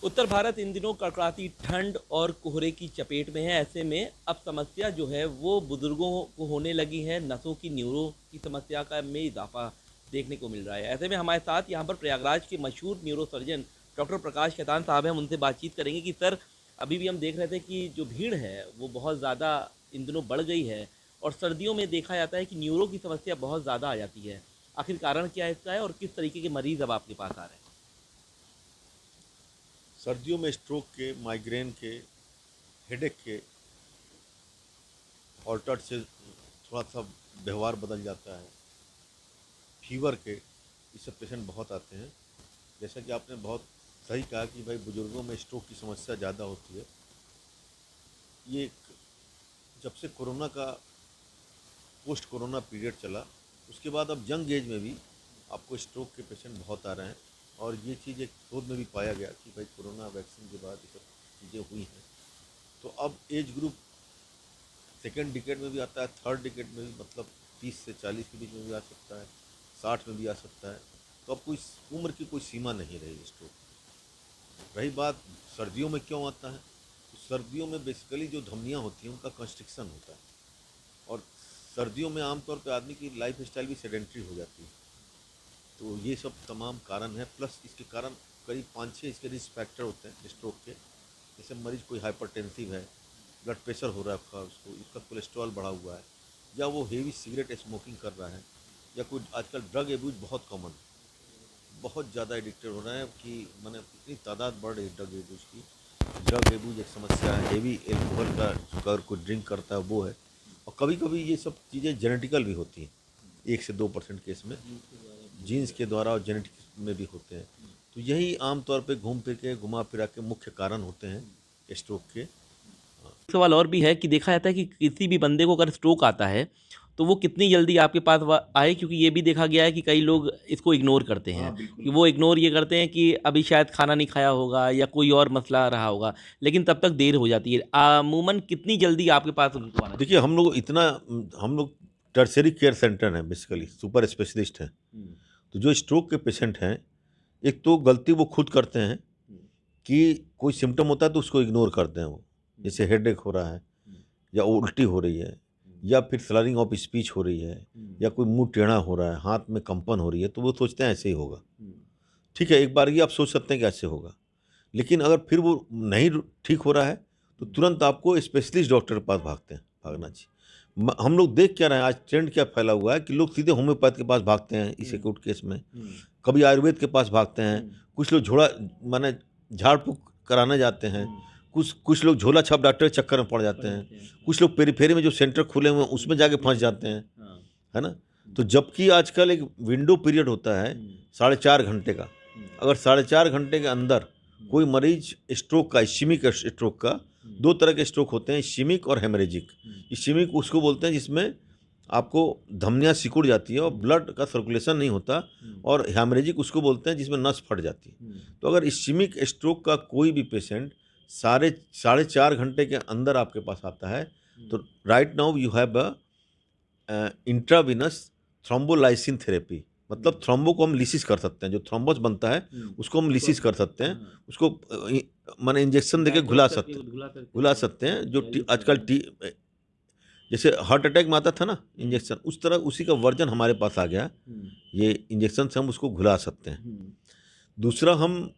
उत्तर भारत इन दिनों कड़कड़ाती ठंड और कोहरे की चपेट में है। ऐसे में अब समस्या जो है वो बुजुर्गों को होने लगी है। नसों की न्यूरो की समस्या का में इजाफा देखने को मिल रहा है। ऐसे में हमारे साथ यहाँ पर प्रयागराज के मशहूर न्यूरो सर्जन डॉक्टर प्रकाश खेतान साहब हैं। हम उनसे बातचीत करेंगे कि सर, अभी भी हम देख रहे थे कि जो भीड़ है वो बहुत ज़्यादा इन दिनों बढ़ गई है और सर्दियों में देखा जाता है कि न्यूरो की समस्या बहुत ज़्यादा आ जाती है। आखिर कारण क्या है इसका है और किस तरीके के मरीज़ अब आपके पास आ रहे हैं? सर्दियों में स्ट्रोक के, माइग्रेन के, हेडेक के, ऑल्टर्ड से थोड़ा सा व्यवहार बदल जाता है, फीवर के, ये सब पेशेंट बहुत आते हैं। जैसा कि आपने बहुत सही कहा कि भाई बुजुर्गों में स्ट्रोक की समस्या ज़्यादा होती है। ये जब से कोरोना का पोस्ट कोरोना पीरियड चला, उसके बाद अब यंग एज में भी आपको स्ट्रोक के पेशेंट बहुत आ रहे हैं। और ये चीज़ एक शोध में भी पाया गया कि भाई कोरोना वैक्सीन के बाद ये सब चीज़ें हुई हैं। तो अब एज ग्रुप सेकेंड डिकेड में भी आता है, थर्ड डिकेड में भी, मतलब 30 से 40 के बीच में भी आ सकता है, 60 में भी आ सकता है। तो अब कोई उम्र की कोई सीमा नहीं रही स्ट्रोक। रही बात सर्दियों में क्यों आता है, तो सर्दियों में बेसिकली जो धमनियाँ होती हैं उनका कंस्ट्रिक्शन होता है। और सर्दियों में आमतौर पे आदमी की लाइफ स्टाइल भी सेडेंट्री हो जाती है। तो ये सब तमाम कारण है, प्लस इसके कारण करीब 5-6 इसके रिस्क फैक्टर होते हैं स्ट्रोक के। जैसे मरीज कोई हाइपरटेंसिव है, ब्लड प्रेशर हो रखा है उसको, इसका कोलेस्ट्रॉल बढ़ा हुआ है, या वो हेवी सिगरेट स्मोकिंग कर रहा है, या कोई आजकल ड्रग एब्यूज बहुत कॉमन है, बहुत ज़्यादा एडिक्टेड हो रहे हैं कि मैंने इतनी तादाद बढ़ रही है ड्रग एब्यूज की। ड्रग एब्यूज एक समस्या है, हेवी एल्कोहल का अगर कोई ड्रिंक करता है वो है। और कभी कभी ये सब चीज़ें जेनेटिकल भी होती हैं, 1 से 2% केस में जीन्स के द्वारा और जेनेटिक्स में भी होते हैं। तो यही आमतौर पे घूम फिर के घुमा फिरा के मुख्य कारण होते हैं स्ट्रोक के। सवाल और भी है कि देखा जाता है कि किसी भी बंदे को अगर स्ट्रोक आता है तो वो कितनी जल्दी आपके पास आए, क्योंकि ये भी देखा गया है कि कई लोग इसको इग्नोर करते हैं। हाँ बिल्कुल। कि वो इग्नोर ये करते हैं कि अभी शायद खाना नहीं खाया होगा या कोई और मसला रहा होगा, लेकिन तब तक देर हो जाती है। अमूमन कितनी जल्दी आपके पास उनको आना देखिए हम लोग टर्शरी केयर सेंटर हैं, बेसिकली सुपर स्पेशलिस्ट हैं। चाहिए? तो जो स्ट्रोक के पेशेंट हैं, एक तो गलती वो खुद करते हैं कि कोई सिम्टम होता है तो उसको इग्नोर करते हैं वो। जैसे हेडेक हो रहा है, या उल्टी हो रही है, या फिर स्लरिंग ऑफ स्पीच हो रही है, या कोई मुंह टेढ़ा हो रहा है, हाथ में कंपन हो रही है, तो वो सोचते हैं ऐसे ही होगा। ठीक है, एक बार ये आप सोच सकते हैं कि ऐसे होगा। लेकिन अगर फिर वो नहीं ठीक हो रहा है तो तुरंत आपको स्पेशलिस्ट डॉक्टर के पास भागना चाहिए। हम लोग देख क्या रहे हैं, आज ट्रेंड क्या फैला हुआ है कि लोग सीधे होम्योपैथ के पास भागते हैं इस एक्यूट केस में, कभी आयुर्वेद के पास भागते हैं, कुछ लोग झोला माने झाड़ फूक कराने जाते हैं, कुछ कुछ लोग झोला छाप डॉक्टर के चक्कर में पड़ जाते हैं, कुछ लोग पेरीफेरी में जो सेंटर खुले हुए हैं उसमें जाके फंस जाते हैं, है ना। तो जबकि आजकल एक विंडो पीरियड होता है 4.5 घंटे का। अगर 4.5 घंटे के अंदर कोई मरीज स्ट्रोक का, इश्यमिक स्ट्रोक का, 2 तरह के स्ट्रोक होते हैं, इश्यमिक और हेमरेजिक। इश्यमिक उसको बोलते हैं जिसमें आपको धमनियाँ सिकुड़ जाती है और ब्लड का सर्कुलेशन नहीं होता, और हेमरेजिक उसको बोलते हैं जिसमें नस फट जाती है। तो अगर इश्यमिक स्ट्रोक का कोई भी पेशेंट 4.5 घंटे के अंदर आपके पास आता है, तो right now you have intravenous thrombolysis therapy. मतलब थ्रोम्बो को हम लिसिस कर सकते हैं, जो थ्रोम्बस बनता है उसको हम लिसिस कर सकते हैं, उसको माने इंजेक्शन देके घुला सकते हैं। जो आजकल जैसे हार्ट अटैक में आता था ना इंजेक्शन, उस तरह उसी का वर्जन हमारे पास आ गया। ये इंजेक्शन से हम उसको घुला सकते हैं। दूसरा, हम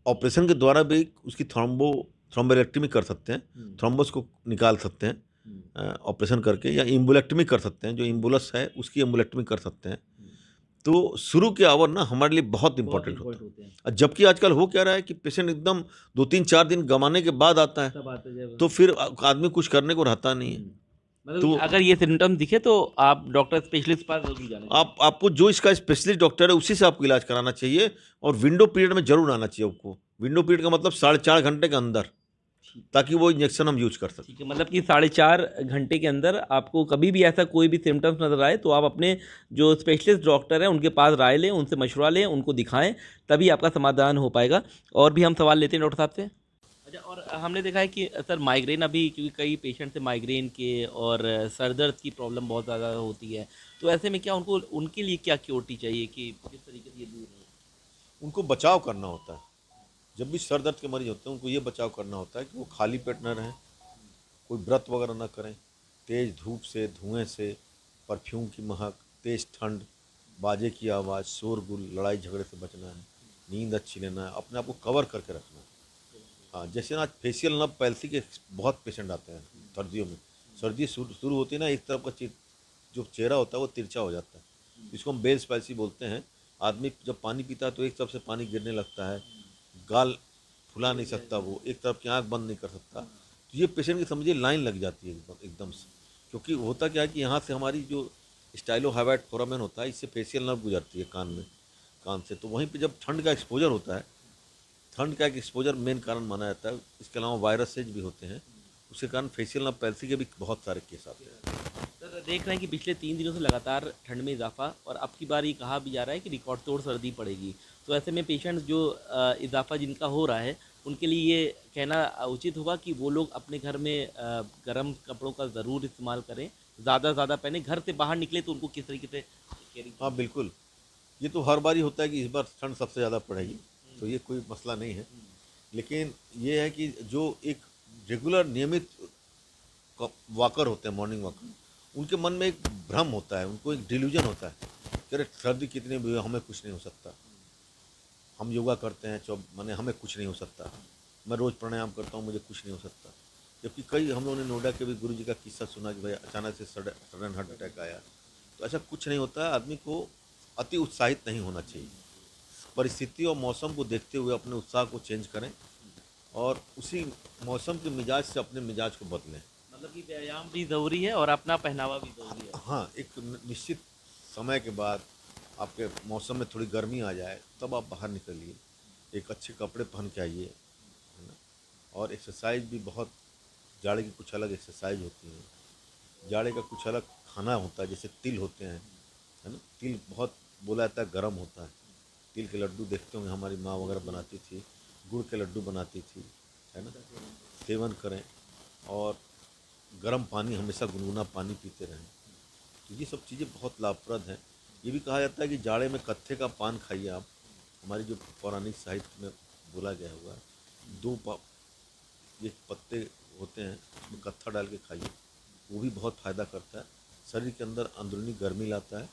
ऑपरेशन के द्वारा भी उसकी थ्रोम्बोलेक्टमी कर सकते हैं, थ्रोम्बस को निकाल सकते हैं ऑपरेशन करके, या इम्बोलेक्टमी कर सकते हैं, जो इम्बोलस है उसकी इम्बोलेक्टमी कर सकते हैं। तो शुरू के आवर ना हमारे लिए बहुत इंपॉर्टेंट होता है। और जबकि आजकल हो क्या रहा है कि पेशेंट एकदम 2-3-4 दिन गंवाने के बाद आता है, तो फिर आदमी कुछ करने को रहता नहीं है। मतलब तो अगर ये सिम्टम दिखे तो आप डॉक्टर स्पेशलिस्ट के पास जरूर जाना चाहिए। आपको जो इसका स्पेशलिस्ट डॉक्टर है उसी से आपको इलाज कराना चाहिए, और विंडो पीरियड में जरूर आना चाहिए आपको। विंडो पीरियड का मतलब 4.5 घंटे के अंदर, ताकि वो इंजेक्शन हम यूज कर सकें। ठीक है, मतलब कि 4.5 घंटे के अंदर आपको कभी भी ऐसा कोई भी सिम्टम्स नजर आए तो आप अपने जो स्पेशलिस्ट डॉक्टर हैं उनके पास राय लें, उनसे मशवरा लें, उनको दिखाएं, तभी आपका समाधान हो पाएगा। और भी हम सवाल लेते हैं डॉक्टर साहब से। अच्छा, और हमने देखा है कि सर माइग्रेन, अभी क्योंकि कई पेशेंट से माइग्रेन के और सर दर्द की प्रॉब्लम बहुत ज़्यादा होती है, तो ऐसे में क्या उनको उनके लिए क्या क्योरिटी चाहिए कि किस तरीके से ये दूर हो? उनको बचाव करना होता है। जब भी सर दर्द के मरीज होते हैं उनको ये बचाव करना होता है कि वो खाली पेट न रहें, कोई व्रत वगैरह ना करें, तेज़ धूप से, धुएं से, परफ्यूम की महक, तेज़ ठंड, बाजे की आवाज़, शोरगुल, लड़ाई झगड़े से बचना है, नींद अच्छी लेना है, अपने आप को कवर करके रखना है। हाँ, जैसे ना आज फेशियल नर्व पैल्सी के बहुत पेशेंट आते हैं सर्दियों में। सर्दी शुरू होती है ना, एक तरफ का जो चेहरा होता है वो तिरछा हो जाता है, इसको हम बेल्स पैल्सी बोलते हैं। आदमी जब पानी पीता है तो एक तरफ से पानी गिरने लगता है, गाल फुला नहीं सकता, वो एक तरफ की आँख बंद नहीं कर सकता। तो ये पेशेंट की समझिए लाइन लग जाती है एकदम से, क्योंकि होता क्या है कि यहाँ से हमारी जो स्टाइलोहाइड फोरामेन होता है, इससे फेशियल नर्व गुजरती है कान से। तो वहीं पे जब ठंड का एक्सपोजर होता है, ठंड का एक एक्सपोजर मेन कारण माना जाता है, इसके अलावा वायरसेज भी होते हैं, उसके कारण फेशियल नर्व पैल्सी के भी बहुत सारे केस आते हैं। सर देख रहे हैं कि पिछले 3 दिनों से लगातार ठंड में इजाफा, और अब की बार ये कहा भी जा रहा है कि रिकॉर्ड तोड़ सर्दी पड़ेगी। तो ऐसे में पेशेंट जो इजाफा जिनका हो रहा है उनके लिए ये कहना उचित होगा कि वो लोग अपने घर में गर्म कपड़ों का ज़रूर इस्तेमाल करें, ज़्यादा पहने, घर से बाहर निकले तो उनको किस तरीके से केयरिंग। हाँ बिल्कुल, ये तो हर बार ही होता है कि इस बार ठंड सबसे ज़्यादा पड़ेगी, तो ये कोई मसला नहीं है। लेकिन ये है कि जो एक रेगुलर नियमित वॉकर होते हैं, मॉर्निंग वॉकर, उनके मन में एक भ्रम होता है, उनको एक डिल्यूजन होता है कि अरे सर्दी कितनी भी हो हमें कुछ नहीं हो सकता, हम योगा करते हैं माने हमें कुछ नहीं हो सकता, मैं रोज़ प्राणायाम करता हूँ मुझे कुछ नहीं हो सकता। जबकि कई हम लोगों ने नोएडा के भी गुरु जी का किस्सा सुना कि भाई अचानक से सडन हार्ट अटैक आया। तो ऐसा कुछ नहीं होता है, आदमी को अति उत्साहित नहीं होना चाहिए, परिस्थिति और मौसम को देखते हुए अपने उत्साह को चेंज करें और उसी मौसम के मिजाज से अपने मिजाज को बदलें। मतलब कि व्यायाम भी ज़रूरी है और अपना पहनावा भी ज़रूरी है। हाँ, एक निश्चित समय के बाद आपके मौसम में थोड़ी गर्मी आ जाए तब आप बाहर निकलिए, एक अच्छे कपड़े पहन के आइए, है ना। और एक्सरसाइज भी बहुत, जाड़े की कुछ अलग एक्सरसाइज होती है, जाड़े का कुछ अलग खाना होता है, जैसे तिल होते हैं, है ना। तिल बहुत बोला जाता है गर्म होता है, तिल के लड्डू देखते होंगे हमारी माँ वगैरह बनाती थी, गुड़ के लड्डू बनाती थी, है ना। सेवन करें और गर्म पानी, हमेशा गुनगुना पानी पीते रहें। तो ये सब चीज़ें बहुत लाभप्रद हैं। ये भी कहा जाता है कि जाड़े में कत्थे का पान खाइए आप, हमारी जो पौराणिक साहित्य में बोला गया हुआ है, 2 ये पत्ते होते हैं, उसमें कत्था डाल के खाइए, वो भी बहुत फ़ायदा करता है, शरीर के अंदर अंदरूनी गर्मी लाता है।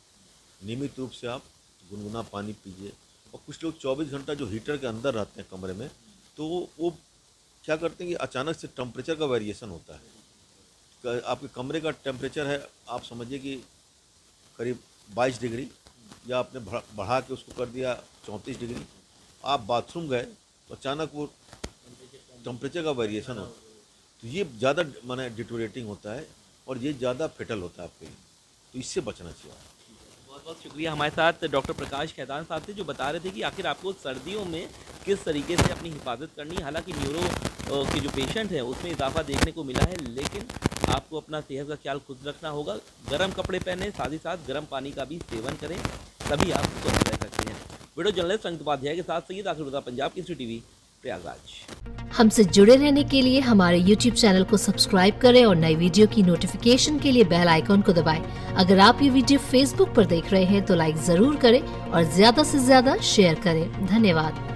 नियमित रूप से आप गुनगुना पानी पीजिए। और कुछ लोग 24 घंटा जो हीटर के अंदर रहते हैं कमरे में, तो वो क्या करते हैं कि अचानक से टेम्परेचर का वेरिएशन होता है। आपके कमरे का टेम्परेचर है, आप समझिए कि करीब 22 डिग्री, या आपने बढ़ा के उसको कर दिया 34 डिग्री, आप बाथरूम गए तो अचानक वो टेम्परेचर का वेरिएशन होता है, तो ये ज़्यादा माने डिटोरेटिंग होता है और ये ज़्यादा फेटल होता है आपके लिए, तो इससे बचना चाहिए। बहुत बहुत शुक्रिया। हमारे साथ डॉक्टर प्रकाश खेतान साहब थे जो बता रहे थे कि आखिर आपको सर्दियों में किस तरीके से अपनी हिफाजत करनी है। हालांकि न्यूरो के जो पेशेंट हैं उसमें इजाफा देखने को मिला है, लेकिन आपको अपना सेहत का ख्याल खुद रखना होगा। गर्म कपड़े पहने, साथ ही साथ गर्म पानी का भी सेवन करें, तभी आप स्वस्थ रह सकते हैं। वीडियो जर्नलिस्ट संगीत उपाध्याय के साथ सैयद आखिर पंजाब केसरी टीवी, प्रयागराज। हमसे जुड़े रहने के लिए हमारे YouTube चैनल को सब्सक्राइब करें और नई वीडियो की नोटिफिकेशन के लिए बेल आइकॉन को दबाएं। अगर आप ये वीडियो Facebook पर देख रहे हैं तो लाइक जरूर करें और ज्यादा से ज्यादा शेयर करें। धन्यवाद।